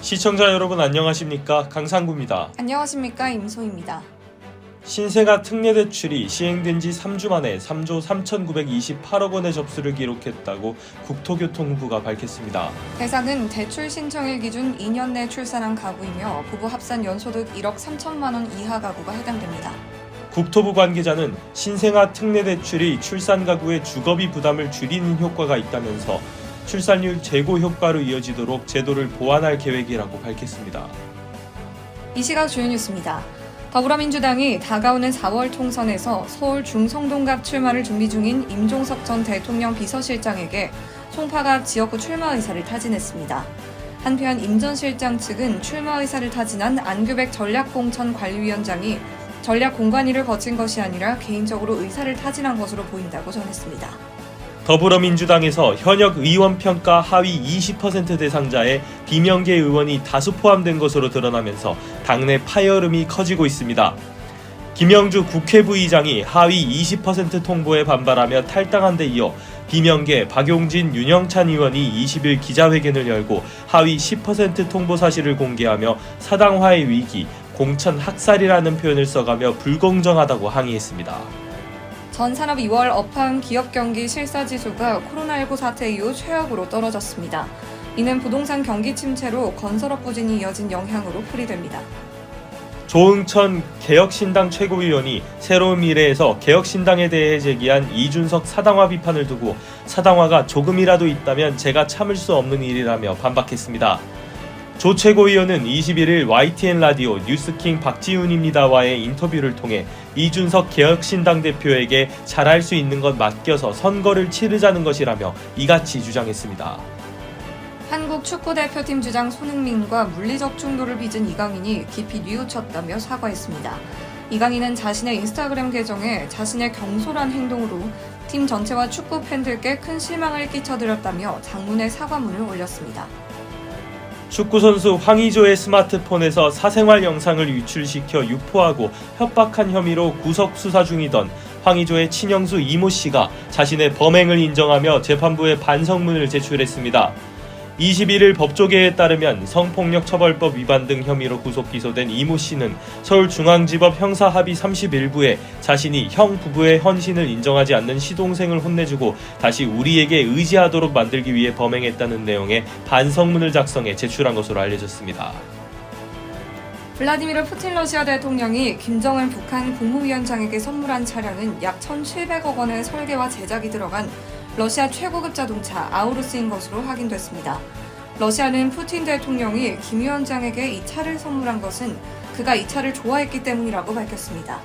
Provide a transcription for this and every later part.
시청자 여러분 안녕하십니까? 강상구입니다. 안녕하십니까? 임소희입니다. 신생아 특례대출이 시행된 지 3주 만에 3조 3,928억 원의 접수를 기록했다고 국토교통부가 밝혔습니다. 대상은 대출 신청일 기준 2년 내 출산한 가구이며 부부 합산 연소득 1억 3천만 원 이하 가구가 해당됩니다. 국토부 관계자는 신생아 특례대출이 출산 가구의 주거비 부담을 줄이는 효과가 있다면서 출산율 제고 효과로 이어지도록 제도를 보완할 계획이라고 밝혔습니다. 이 시각 주요 뉴스입니다. 더불어민주당이 다가오는 4월 총선에서 서울 중성동갑 출마를 준비 중인 임종석 전 대통령 비서실장에게 송파갑 지역구 출마 의사를 타진했습니다. 한편 임 전 실장 측은 출마 의사를 타진한 안규백 전략공천관리위원장이 전략공관위를 거친 것이 아니라 개인적으로 의사를 타진한 것으로 보인다고 전했습니다. 더불어민주당에서 현역 의원 평가 하위 20% 대상자에 비명계 의원이 다수 포함된 것으로 드러나면서 당내 파열음이 커지고 있습니다. 김영주 국회부의장이 하위 20% 통보에 반발하며 탈당한 데 이어 비명계 박용진, 윤영찬 의원이 20일 기자회견을 열고 하위 10% 통보 사실을 공개하며 사당화의 위기, 공천 학살이라는 표현을 써가며 불공정하다고 항의했습니다. 전 산업 2월 업황 기업 경기 실사지수가 코로나19 사태 이후 최악으로 떨어졌습니다. 이는 부동산 경기 침체로 건설업 부진이 이어진 영향으로 풀이됩니다. 조응천 개혁신당 최고위원이 새로운 미래에서 개혁신당에 대해 제기한 이준석 사당화 비판을 두고 사당화가 조금이라도 있다면 제가 참을 수 없는 일이라며 반박했습니다. 조 최고위원은 21일 YTN 라디오 뉴스킹 박지훈입니다와의 인터뷰를 통해 이준석 개혁신당 대표에게 잘할 수 있는 것 맡겨서 선거를 치르자는 것이라며 이같이 주장했습니다. 한국 축구대표팀 주장 손흥민과 물리적 충돌을 빚은 이강인이 깊이 뉘우쳤다며 사과했습니다. 이강인은 자신의 인스타그램 계정에 자신의 경솔한 행동으로 팀 전체와 축구 팬들께 큰 실망을 끼쳐드렸다며 장문의 사과문을 올렸습니다. 축구선수 황의조의 스마트폰에서 사생활 영상을 유출시켜 유포하고 협박한 혐의로 구속 수사 중이던 황의조의 친형수 이모 씨가 자신의 범행을 인정하며 재판부에 반성문을 제출했습니다. 21일 법조계에 따르면 성폭력처벌법 위반 등 혐의로 구속 기소된 이모 씨는 서울중앙지법 형사합의 31부에 자신이 형 부부의 헌신을 인정하지 않는 시동생을 혼내주고 다시 우리에게 의지하도록 만들기 위해 범행했다는 내용의 반성문을 작성해 제출한 것으로 알려졌습니다. 블라디미르 푸틴 러시아 대통령이 김정은 북한 국무위원장에게 선물한 차량은 약 1,700억 원의 설계와 제작이 들어간 러시아 최고급 자동차 아우루스인 것으로 확인됐습니다. 러시아는 푸틴 대통령이 김 위원장에게 이 차를 선물한 것은 그가 이 차를 좋아했기 때문이라고 밝혔습니다.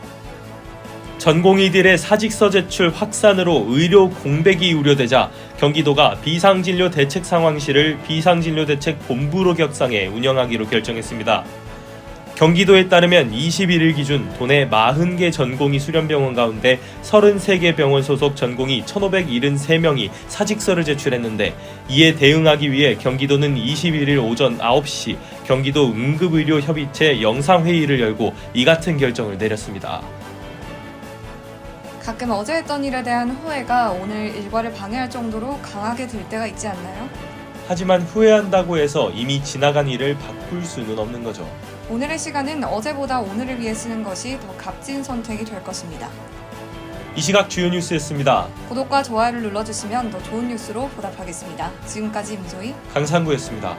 전공의들의 사직서 제출 확산으로 의료 공백이 우려되자 경기도가 비상진료 대책 상황실을 비상진료대책본부로 격상해 운영하기로 결정했습니다. 경기도에 따르면 21일 기준 도내 40개 전공의 수련병원 가운데 33개 병원 소속 전공의 1,573명이 사직서를 제출했는데 이에 대응하기 위해 경기도는 21일 오전 9시 경기도 응급의료협의체 영상회의를 열고 이 같은 결정을 내렸습니다. 가끔 어제 했던 일에 대한 후회가 오늘 일과를 방해할 정도로 강하게 들 때가 있지 않나요? 하지만 후회한다고 해서 이미 지나간 일을 바꿀 수는 없는 거죠. 오늘의 시간은 어제보다 오늘을 위해 쓰는 것이 더 값진 선택이 될 것입니다. 이 시각 주요 뉴스였습니다. 구독과 좋아요를 눌러주시면 더 좋은 뉴스로 보답하겠습니다. 지금까지 임소희, 강상구였습니다.